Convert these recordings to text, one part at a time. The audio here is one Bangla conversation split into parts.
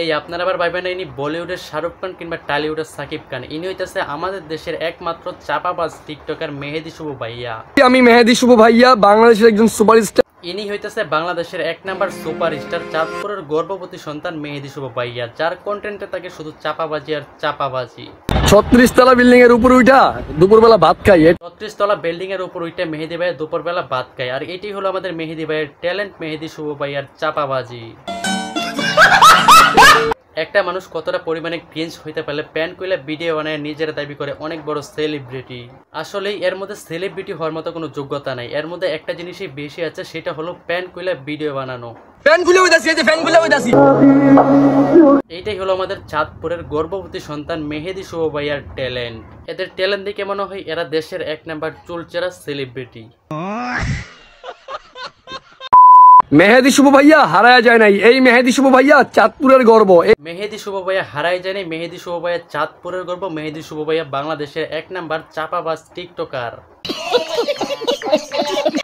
এই আপনারা আবার ভাইবেন ইনি বলিউডের শাহরুখ খান কিংবা টলিউডের সাকিব খান, ইনি হইতেছে আমাদের দেশের একমাত্র চাপাবাজ টিকটকার মেহেদি শুভ ভাইয়া। আমি মেহেদি শুভ ভাইয়া, বাংলাদেশের একজন সুপারস্টার। ইনি হইতেছে বাংলাদেশের এক নাম্বার সুপারস্টার, চাঁদপুরের গর্ভবতী সন্তান মেহেদি শুভ ভাইয়া, যার কন্টেন্টে থাকে শুধু চাপাবাজি আর চাপাবাজি। 36 তলা বিল্ডিং এর উপর উঠা দুপুরবেলা ভাত খাই। 36 তলা বিল্ডিং এর উপর উঠে মেহেদি ভাইয়া দুপুরবেলা ভাত খায়। আর এটাই হলো আমাদের মেহেদি ভাইয়ের ট্যালেন্ট, মেহেদি শুভ ভাইয়ার চাপাবাজি। একটা মানুষ কতটা পরিমাণে ক্রিঞ্জ হইতে পারলে প্যান কইলে ভিডিও বানায় নিজের দাবি করে অনেক বড় সেলিব্রিটি। আসলে এর মধ্যে সেলিব্রিটি হওয়ার মতো কোনো যোগ্যতা নাই, এর মধ্যে একটা জিনিসই বেশি আছে, সেটা হলো প্যান কইলে ভিডিও বানানো। এইটাই হলো আমাদের চাঁদপুরের গর্ভবতী সন্তান মেহেদি শুভ ভাইয়ার ট্যালেন্ট। এদের ট্যালেন্ট দেখে মনে হয় এরা দেশের এক নাম্বার চুলচেরা সেলিব্রিটি। মেহেদি শুভ ভাইয়া হারায়া যায় নাই, এই মেহেদি শুভ ভাইয়া চাঁদপুরের গর্ব। মেহেদি শুভ ভাইয়া হারায় যায় নাই, মেহেদি শুভ ভাইয়া চাঁদপুরের গর্ব। মেহেদি শুভ ভাইয়া বাংলাদেশের এক নাম্বার চাপাবাজ টিকটকার।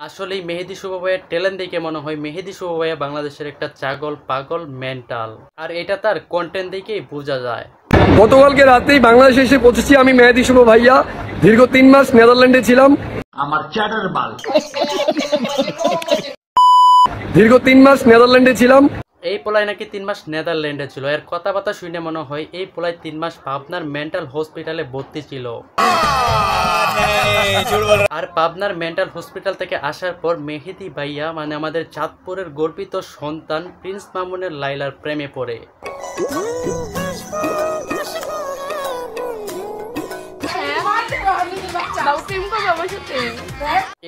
আসলে মেহেদি শুভ ভাইয়ের ট্যালেন্ট দেখে মনে হয় মেহেদি শুভ ভাইয়া বাংলাদেশের একটা ছাগল পাগল মেন্টাল, আর এটা তার কন্টেন্ট দেখেই বোঝা যায়। গতকালকে রাতেই বাংলাদেশে এসে পৌঁছেছি আমি মেহেদি শুভ ভাইয়া। দীর্ঘ 3 মাস নেদারল্যান্ডে ছিলাম। আমার চ্যাটার বাল। দীর্ঘ 3 মাস নেদারল্যান্ডে ছিলাম। এই পোলায় নাকি 3 মাস নেদারল্যান্ডে ছিল। এর কথাবার্তা শুনে মনে হয় এই পোলায় 3 মাস পাবনার মেন্টাল হসপিটালে ভর্তি ছিল। আর পাবনার মেন্টাল হসপিটাল থেকে আসার পর মেহেদি ভাইয়া মানে আমাদের চাঁদপুরের গর্বিত সন্তান প্রিন্স মামুনের লাইলার প্রেমে পড়ে।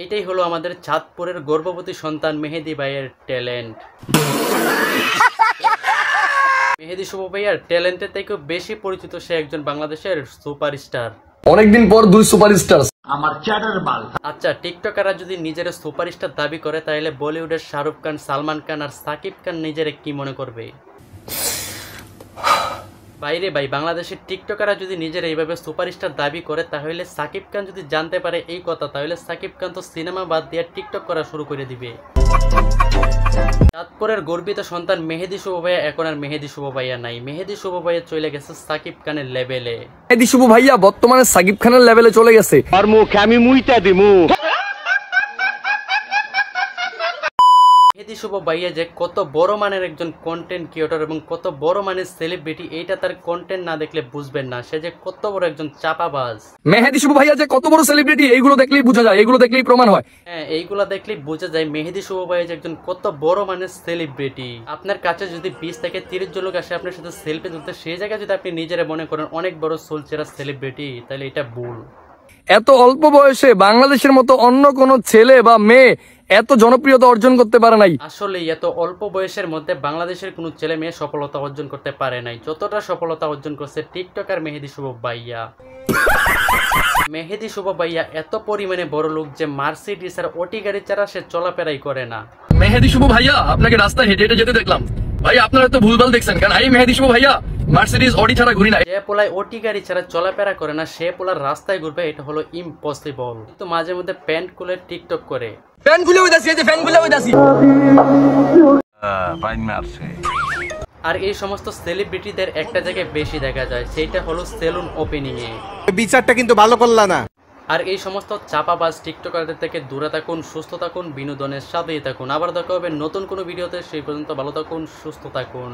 এইটাই হলো আমাদের চাঁদপুরের গর্ভবতী সন্তান মেহেদি ভাইয়ের ট্যালেন্ট। মেহেদি শুভ ভাইয়ার ট্যালেন্টের থেকেও বেশি পরিচিত সে একজন বাংলাদেশের সুপারস্টার। অনেকদিন পর 2 সুপারস্টার। আমার চ্যাটার বাল। আচ্ছা, টিকটকাররা যদি নিজের সুপারস্টার দাবি করে তাহলে বলিউডের শাহরুখ খান, সালমান খান আর সাকিব খান নিজের কি মনে করবে? বাইরে ভাই, বাংলাদেশের টিকটকাররা যদি নিজের এইভাবে সুপারস্টার দাবি করে তাহলে সাকিব খান যদি জানতে পারে এই কথা, তাহলে সাকিব খান তো সিনেমা বাদ দিয়ে টিকটক করা শুরু করে দিবে। চাঁদপুরের গর্বিত সন্তান মেহেদি শুভ ভাইয়া এখন আর মেহেদি শুভ ভাইয়া নাই। মেহেদি শুভ ভাইয়া চলে গেছে সাকিব খানের লেভেলে। মেহেদি শুভ ভাইয়া বর্তমানে সাকিব খানের লেভেলে চলে গেছে। আর মুখ আমি মুইতা দিমু। মেহেদি শুভ ভাইয়া যে কত বড় মানের একজন কন্টেন্ট ক্রিয়েটর এবং কত বড় মানের সেলিব্রিটি, এইটা তার কন্টেন্ট না দেখলে বুঝবেন না। সে যে কত বড় একজন চাপাবাজ। মেহেদি শুভ ভাইয়া যে কত বড় সেলিব্রিটি এইগুলো দেখলেই বোঝা যায়, এইগুলো দেখলেই প্রমাণ হয়। হ্যাঁ, এইগুলো দেখলেই বোঝা যায় মেহেদি শুভ ভাইয়া যে একজন কত বড় মানের সেলিব্রিটি। আপনার কাছে যদি 20 থেকে 30 জন লোক আসে আপনার সাথে সেলফি তুলতে, সেই জায়গায় যদি আপনি নিজেরা মনে করেন অনেক বড় চুলচেরা সেলিব্রিটি, তাহলে এটা ভুল। এত অল্প বয়সে বাংলাদেশের মতো অন্য কোন ছেলে বা মেয়ে এত জনপ্রিয়তা অর্জন করতে পারে নাই। আসলে এত অল্প বয়সের মধ্যে বাংলাদেশের কোনো ছেলে মেয়ে সফলতা অর্জন করতে পারে নাই যতটা সফলতা অর্জন করছে টিকটকার মেহেদি শুভ ভাইয়া। মেহেদি শুভ ভাইয়া এত পরিমাণে বড় লোক যে মার্সিডিজ আর ওটি গাড়ি ছাড়া সে চলাফেরাই করে না। মেহেদি শুভ ভাইয়া আপনাকে রাস্তায় হেঁটে হেঁটে যেতে দেখলাম, ভাই আপনারা তো ভুলভাল দেখছেন, কারণ এই মেহেদি শুভ ভাইয়া মার্সিডিজ অডি ছাড়া ঘুরি না। যে পোলায় ওটি গাড়ি ছাড়া চলাফেরা করে না সে পোলার রাস্তায় ঘুরবে, এটা হলো ইম্পসিবল। তো মাঝে মধ্যে প্যান্ট খুলে টিকটক করে। ফ্যান খুলে হইতাছি, এই যে ফ্যান খুলে হইতাছি। আর এই সমস্ত সেলিব্রিটিদের একটা জায়গায় বেশি দেখা যায়, সেইটা হলো সেলুন ওপেনিং এ। বিচারটা কিন্তু ভালো করলা না। আর এই সমস্ত চাপাবাজ টিকটকারদের থেকে দূরে থাকুন, সুস্থ থাকুন, বিনোদনের সাথেই থাকুন। আবার দেখা হবে নতুন কোনো ভিডিওতে, সেই পর্যন্ত ভালো থাকুন, সুস্থ থাকুন।